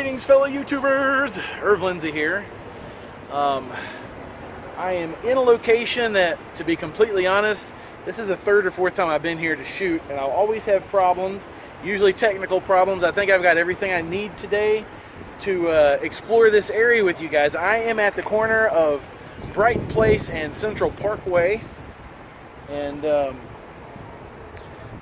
Greetings, fellow YouTubers. Lindsay here. I am in a location that, to be completely honest, this is the third or fourth time I've been here to shoot, and I'll always have problems, usually technical problems. I think I've got everything I need today to explore this area with you guys. I am at the corner of Brighton Place and Central Parkway, and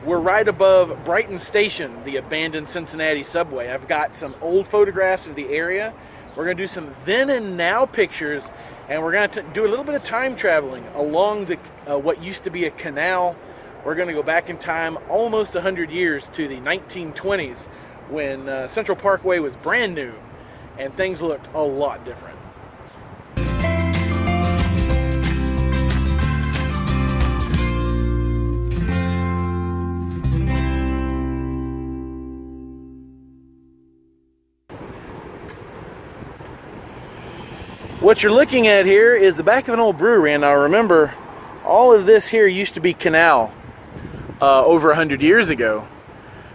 we're right above Brighton Station, the abandoned Cincinnati Subway. I've got some old photographs of the area. We're going to do some then and now pictures, and we're going to do a little bit of time traveling along the what used to be a canal. We're going to go back in time almost 100 years to the 1920s when Central Parkway was brand new and things looked a lot different. What you're looking at here is the back of an old brewery, and now remember, all of this here used to be canal over 100 years ago.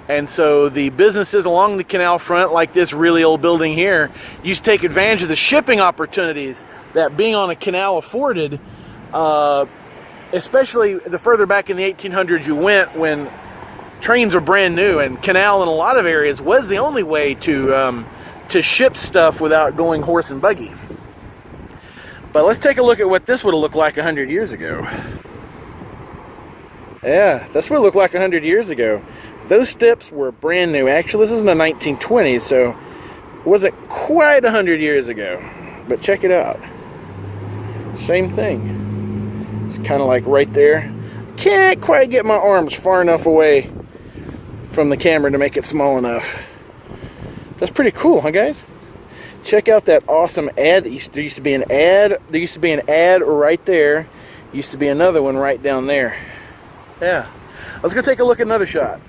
And so the businesses along the canal front, like this really old building here, used to take advantage of the shipping opportunities that being on a canal afforded, especially the further back in the 1800s you went, when trains were brand new, and canal in a lot of areas was the only way to ship stuff without going horse and buggy. But let's take a look at what this would have looked like 100 years ago. Yeah, that's what it looked like 100 years ago. Those steps were brand new. Actually, this is in the 1920s, so it wasn't quite 100 years ago. But check it out. Same thing. It's kind of like right there. Can't quite get my arms far enough away from the camera to make it small enough. That's pretty cool, huh, guys? Check out that awesome ad. There used to be an ad. There used to be an ad right there. Used to be another one right down there. Yeah. Let's go take a look at another shot.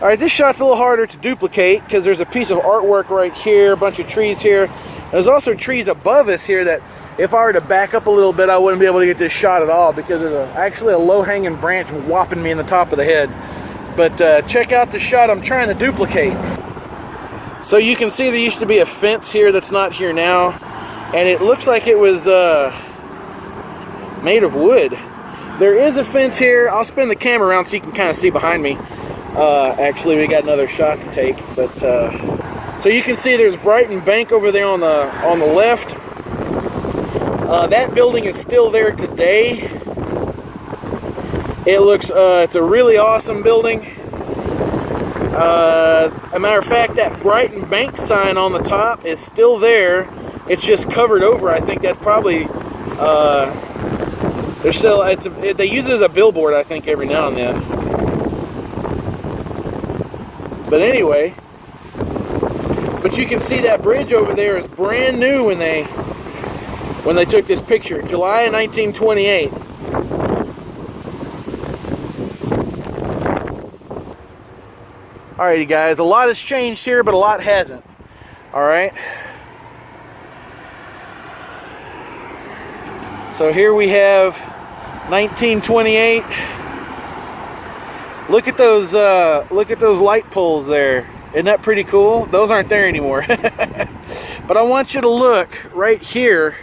All right, this shot's a little harder to duplicate because there's a piece of artwork right here, a bunch of trees here. There's also trees above us here that if I were to back up a little bit, I wouldn't be able to get this shot at all because there's actually a low-hanging branch whopping me in the top of the head. But check out the shot I'm trying to duplicate. So you can see there used to be a fence here that's not here now, and it looks like it was made of wood. There is a fence here. I'll spin the camera around so you can kind of see behind me. Actually, we got another shot to take, but so you can see there's Brighton Bank over there on the left. That building is still there today. It looks it's a really awesome building. A matter of fact, that Brighton Bank sign on the top is still there. It's just covered over. I think that's probably they're still. They use it as a billboard, I think, every now and then. But anyway, but you can see that bridge over there is brand new when they took this picture, July of 1928. Alrighty guys, a lot has changed here, but a lot hasn't. Alright. So here we have 1928. Look at those light poles there. Isn't that pretty cool? Those aren't there anymore. But I want you to look right here.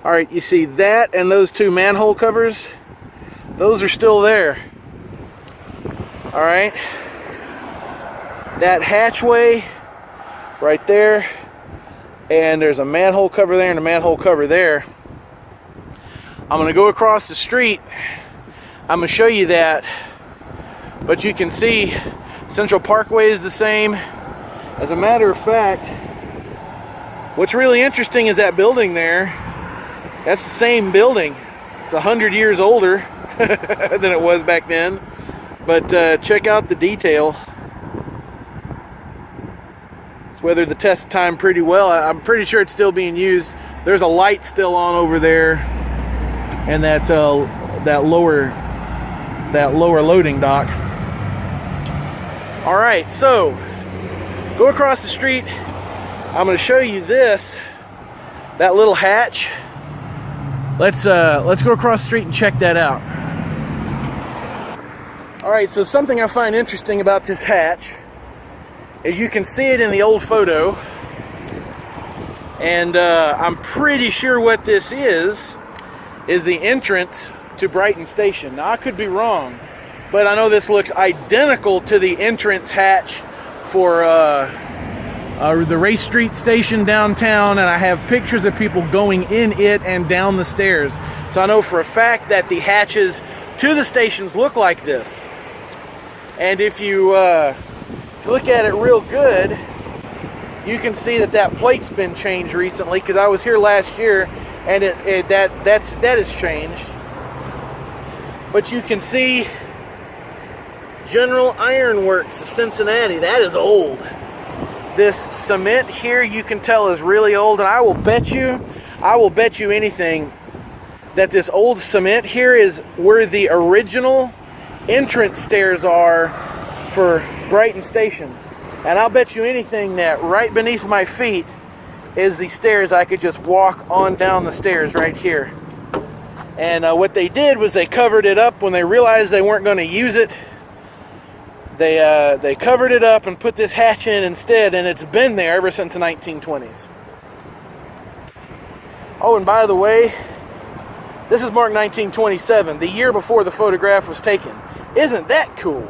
Alright, you see that and those two manhole covers? Those are still there. Alright. That hatchway right there, and there's a manhole cover there and a manhole cover there. I'm gonna go across the street. I'm gonna show you that, but you can see Central Parkway is the same. As a matter of fact, what's really interesting is that building there. That's the same building. It's 100 years older than it was back then, but check out the detail. Weathered the test of time pretty well. I'm pretty sure it's still being used. There's a light still on over there, and that lower loading dock. All right, so go across the street. I'm going to show you that little hatch. Let's go across the street and check that out. All right, so something I find interesting about this hatch as you can see it in the old photo. And I'm pretty sure what this is the entrance to Brighton Station. Now, I could be wrong, but I know this looks identical to the entrance hatch for the Race Street station downtown, and I have pictures of people going in it and down the stairs. So I know for a fact that the hatches to the stations look like this. And if you look at it real good, you can see that that plate's been changed recently, because I was here last year and that has changed. But you can see General Iron Works of Cincinnati. That is old. This cement here, you can tell, is really old, and I will bet you anything that this old cement here is where the original entrance stairs are for Brighton Station. And I'll bet you anything that right beneath my feet is the stairs. I could just walk on down the stairs right here. And what they did was they covered it up when they realized they weren't going to use it. They covered it up and put this hatch in instead, and it's been there ever since the 1920s. Oh, and by the way, this is marked 1927, the year before the photograph was taken. Isn't that cool?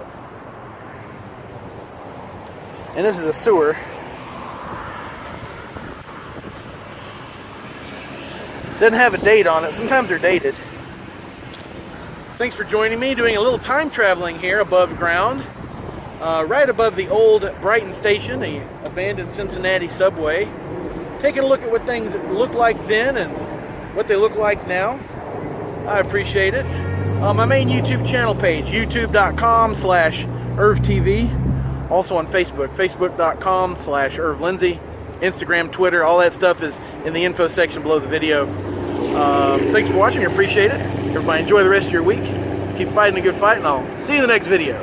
And this is a sewer. Doesn't have a date on it. Sometimes they're dated. Thanks for joining me, doing a little time traveling here above ground. Right above the old Brighton Station, the abandoned Cincinnati Subway. Taking a look at what things looked like then and what they look like now. I appreciate it. My main YouTube channel page, youtube.com/ErvTV. Also on Facebook, facebook.com/ErvLindsay. Instagram, Twitter, all that stuff is in the info section below the video. Thanks for watching, I appreciate it. Everybody enjoy the rest of your week. Keep fighting a good fight, and I'll see you in the next video.